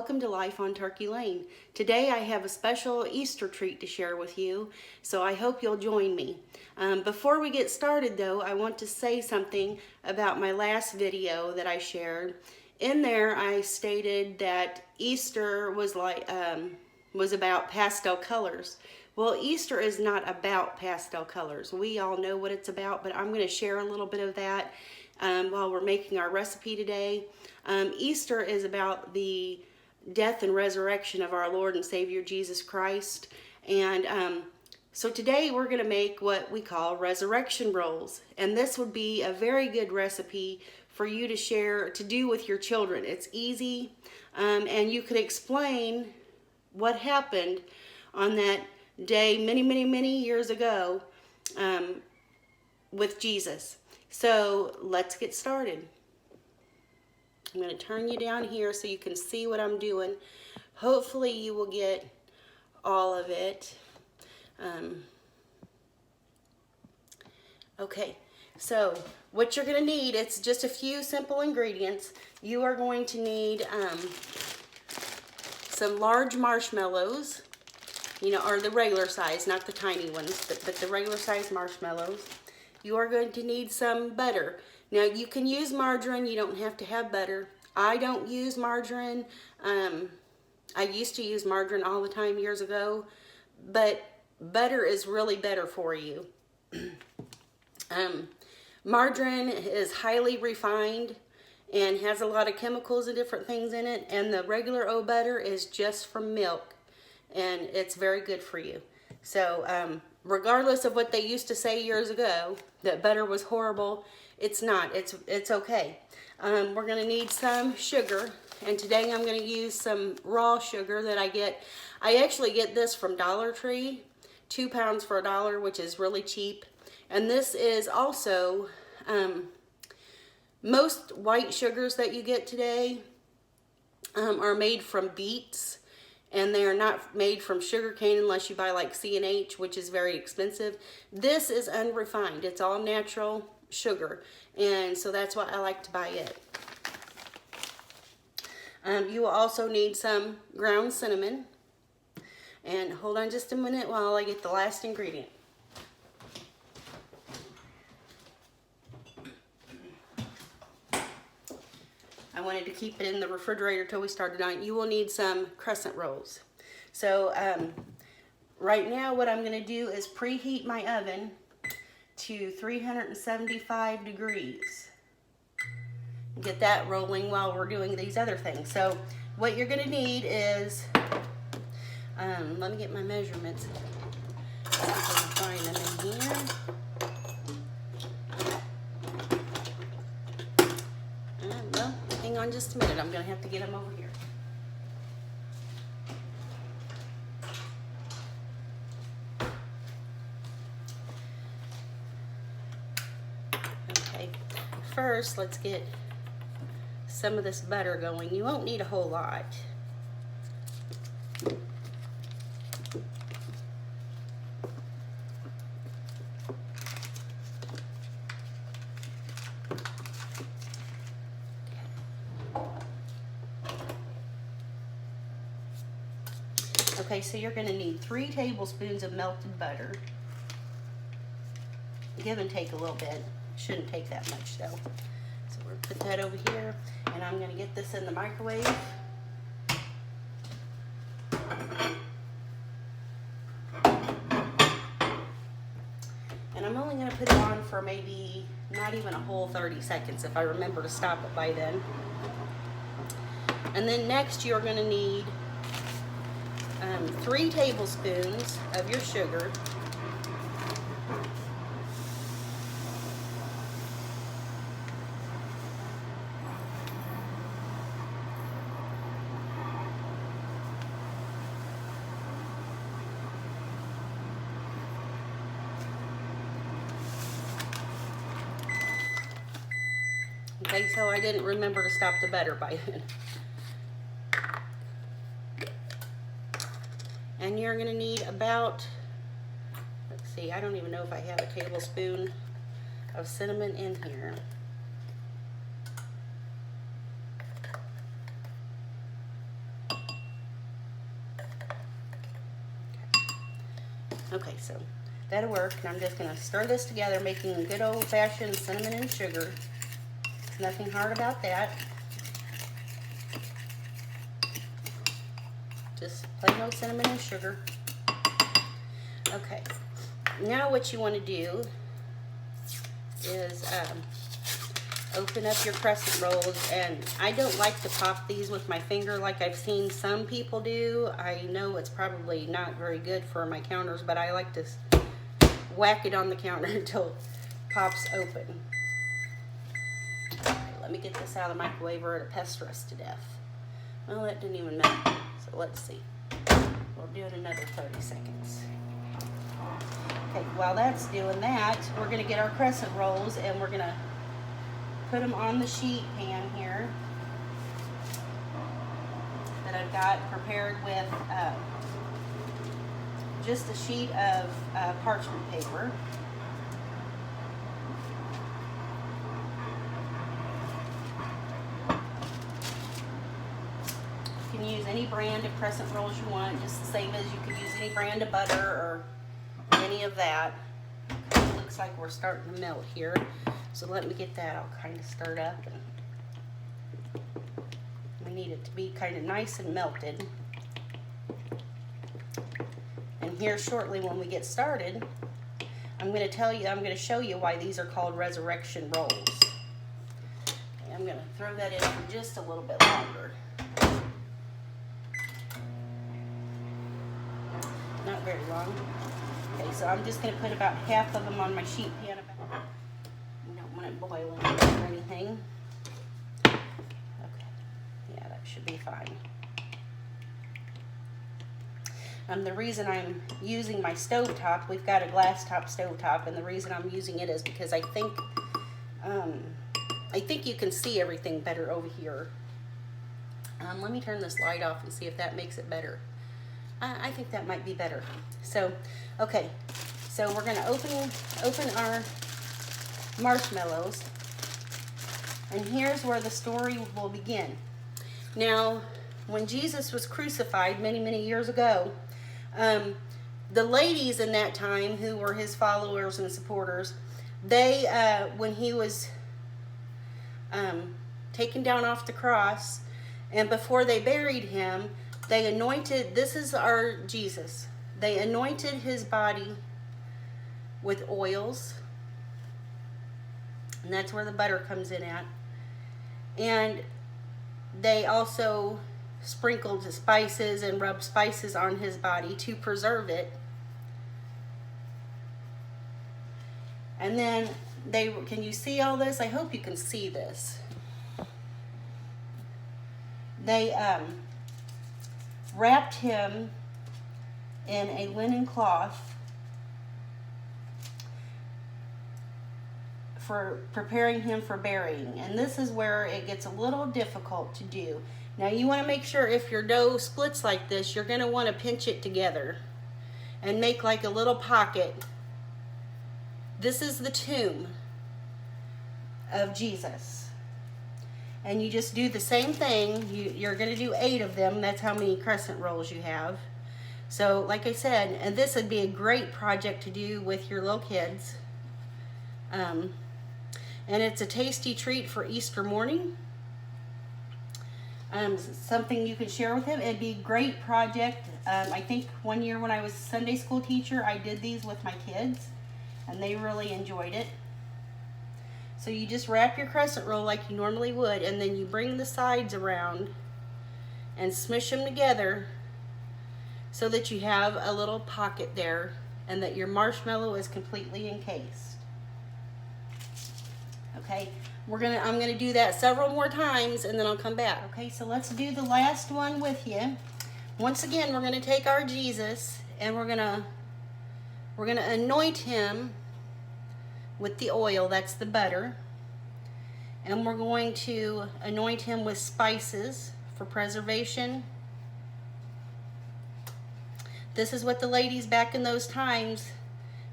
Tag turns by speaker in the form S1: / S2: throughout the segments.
S1: welcome to Life on Turkey Lane. Today I have a special Easter treat to share with you, so I hope you'll join me. Before we get started though, I want to say something about my last video that I shared. In there I stated that Easter was about pastel colors. Well, Easter is not about pastel colors. We all know what it's about, but I'm going to share a little bit of that while we're making our recipe today. Easter is about the death and resurrection of our Lord and Savior Jesus Christ. And so today we're going to make what we call resurrection rolls. And this would be a very good recipe for you to share, to do with your children. It's easy, and you could explain what happened on that day many years ago with Jesus. So let's get started. I'm going to turn you down here so you can see what I'm doing. Hopefully you will get all of it. Okay, so what you're going to need, it's just a few simple ingredients. You are going to need some large marshmallows, or the regular size, not the tiny ones, but the regular size marshmallows. You are going to need some butter. Now you can use margarine, you don't have to have butter. I don't use margarine. I used to use margarine all the time years ago, but butter is really better for you. Margarine is highly refined and has a lot of chemicals and different things in it, and the regular old butter is just from milk, and it's very good for you. So regardless of what they used to say years ago, that butter was horrible, it's not. It's okay. We're going to need some sugar, and today I'm going to use some raw sugar that I get. I actually get this from Dollar Tree, 2 pounds for $1, which is really cheap. And this is also, most white sugars that you get today are made from beets. And they are not made from sugar cane unless you buy like C&H, which is very expensive. This is unrefined. It's all natural sugar. And so that's why I like to buy it. You will also need some ground cinnamon. And hold on just a minute while I get the last ingredient. I wanted to keep it in the refrigerator till we started on it. You will need some crescent rolls. So right now what I'm going to do is preheat my oven to 375 degrees. Get that rolling while we're doing these other things. So what you're going to need is, let me get my measurements. See if I can find them in here. Well, hang on just a minute. I'm going to have to get them over here. Okay, first let's get some of this butter going. You won't need a whole lot. Okay, so you're going to need 3 tablespoons of melted butter. Give and take a little bit. Shouldn't take that much though. So we're going to put that over here, and I'm going to get this in the microwave. And I'm only going to put it on for maybe not even a whole 30 seconds if I remember to stop it by then. And then next you're going to need 3 tablespoons of your sugar. Okay, so I didn't remember to stop the butter by then. And you're going to need about, let's see, I don't even know if I have a tablespoon of cinnamon in here. Okay, so that'll work. And I'm just gonna stir this together, making a good old-fashioned cinnamon and sugar. There's nothing hard about that. Just plain old cinnamon and sugar. Okay, now what you want to do is open up your crescent rolls, and I don't like to pop these with my finger like I've seen some people do. I know it's probably not very good for my counters, but I like to whack it on the counter until it pops open. Okay, let me get this out of the microwave or it'll pester us to death. Well, that didn't even melt, so let's see. We'll do it another 30 seconds. Okay, while that's doing that, we're going to get our crescent rolls and we're going to put them on the sheet pan here that I've got prepared with just a sheet of parchment paper. You can use any brand of crescent rolls you want, just the same as you could use any brand of butter or any of that. It looks like we're starting to melt here, so let me get that all kind of stirred up. And we need it to be kind of nice and melted. And here shortly when we get started, I'm going to show you why these are called resurrection rolls. Okay, I'm going to throw that in for just a little bit longer. Not very long. Okay, so I'm just going to put about half of them on my sheet pan. You don't want it boiling or anything. Okay, yeah, that should be fine. The reason I'm using my stovetop, we've got a glass top stovetop, and the reason I'm using it is because I think you can see everything better over here. Let me turn this light off and see if that makes it better. I think that might be better. So, okay, so we're gonna open our marshmallows, and here's where the story will begin. Now, when Jesus was crucified many, many years ago, the ladies in that time who were his followers and supporters, they, when he was taken down off the cross, and before they buried him, they anointed, this is our Jesus, they anointed his body with oils, and that's where the butter comes in at. And they also sprinkled spices and rubbed spices on his body to preserve it. And then can you see all this? I hope you can see this. They wrapped him in a linen cloth for preparing him for burying. And this is where it gets a little difficult to do. Now you want to make sure if your dough splits like this, you're going to want to pinch it together and make like a little pocket. This is the tomb of Jesus. And you just do the same thing. You're going to do 8 of them. That's how many crescent rolls you have. So like I said, and this would be a great project to do with your little kids. And it's a tasty treat for Easter morning. Something you can share with him. It'd be a great project. I think one year when I was a Sunday school teacher, I did these with my kids, and they really enjoyed it. So you just wrap your crescent roll like you normally would, and then you bring the sides around and smush them together so that you have a little pocket there and that your marshmallow is completely encased. Okay, I'm gonna do that several more times and then I'll come back. Okay, so let's do the last one with you. Once again, we're gonna take our Jesus and we're gonna anoint him with the oil, that's the butter, and we're going to anoint him with spices for preservation. This is what the ladies back in those times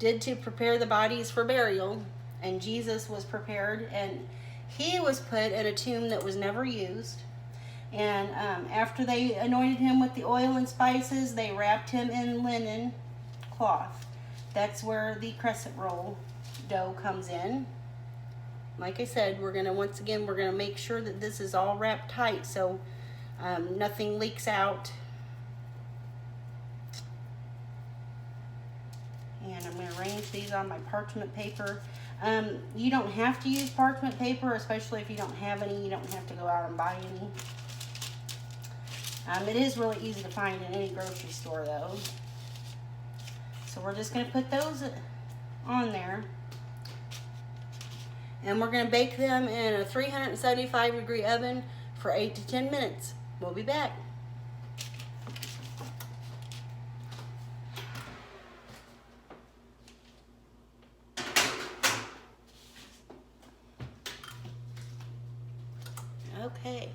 S1: did to prepare the bodies for burial, and Jesus was prepared, and he was put in a tomb that was never used. And after they anointed him with the oil and spices, they wrapped him in linen cloth. That's where the crescent roll dough comes in. Like I said, we're gonna, once again, we're gonna make sure that this is all wrapped tight so nothing leaks out. And I'm gonna arrange these on my parchment paper. You don't have to use parchment paper, especially if you don't have any. You don't have to go out and buy any. It is really easy to find in any grocery store though. So we're just gonna put those on there. And we're gonna bake them in a 375-degree oven for 8 to 10 minutes. We'll be back. Okay,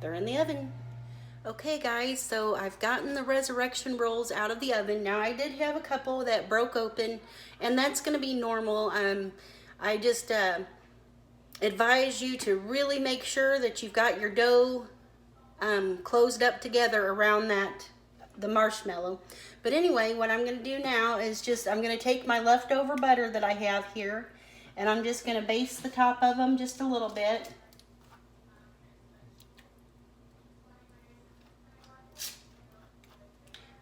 S1: they're in the oven. Okay guys, so I've gotten the resurrection rolls out of the oven. Now I did have a couple that broke open, and that's gonna be normal. I just advise you to really make sure that you've got your dough closed up together around the marshmallow. But anyway, what I'm gonna do now is I'm gonna take my leftover butter that I have here, and I'm just gonna baste the top of them just a little bit.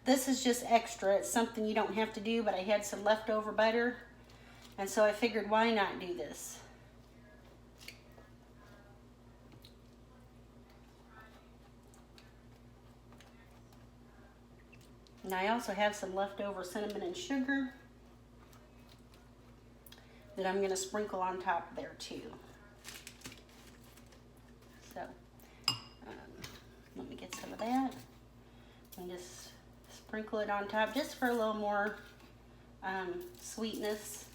S1: This is just extra. It's something you don't have to do, but I had some leftover butter, and so I figured why not do this. And I also have some leftover cinnamon and sugar that I'm going to sprinkle on top there too. So let me get some of that and just sprinkle it on top just for a little more sweetness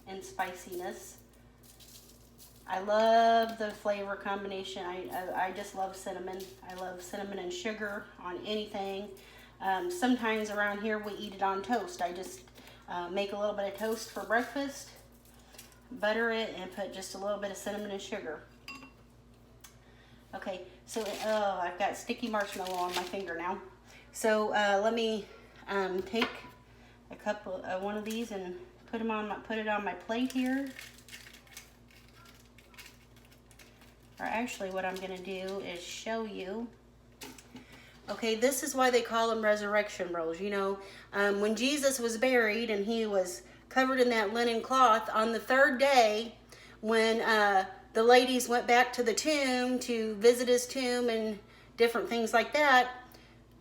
S1: and spiciness. I love the flavor combination. I just love cinnamon. I love cinnamon and sugar on anything. Sometimes around here we eat it on toast. I just make a little bit of toast for breakfast, butter it, and put just a little bit of cinnamon and sugar. Okay, so I've got sticky marshmallow on my finger now. So let me take a couple, one of these and put it on my plate here. Or actually, what I'm going to do is show you. Okay, this is why they call them resurrection rolls. You know, when Jesus was buried and he was covered in that linen cloth, on the third day, when the ladies went back to the tomb to visit his tomb and different things like that,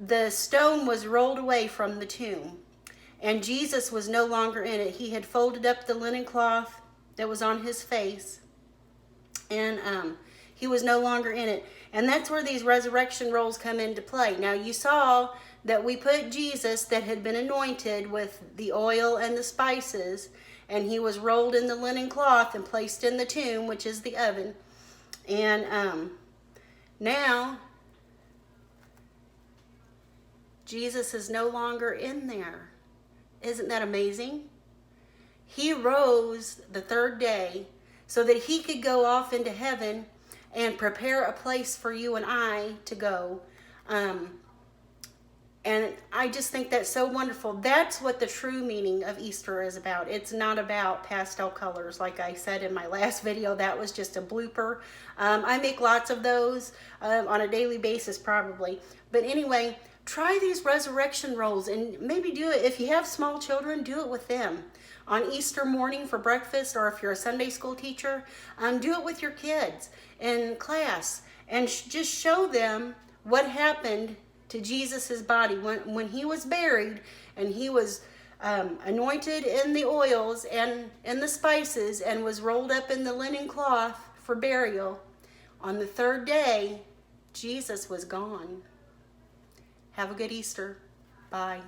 S1: the stone was rolled away from the tomb. And Jesus was no longer in it. He had folded up the linen cloth that was on his face. And he was no longer in it. And that's where these resurrection rolls come into play. Now you saw that we put Jesus that had been anointed with the oil and the spices, and he was rolled in the linen cloth and placed in the tomb, which is the oven. And now Jesus is no longer in there. Isn't that amazing? He rose the third day so that he could go off into heaven and prepare a place for you and I to go. And I just think that's so wonderful. That's what the true meaning of Easter is about. It's not about pastel colors. Like I said in my last video, that was just a blooper. I make lots of those on a daily basis probably. But anyway, try these resurrection rolls and maybe do it. If you have small children, do it with them. On Easter morning for breakfast, or if you're a Sunday school teacher, do it with your kids in class and just show them what happened to Jesus's body when he was buried and he was anointed in the oils and in the spices and was rolled up in the linen cloth for burial. On the third day, Jesus was gone. Have a good Easter. Bye.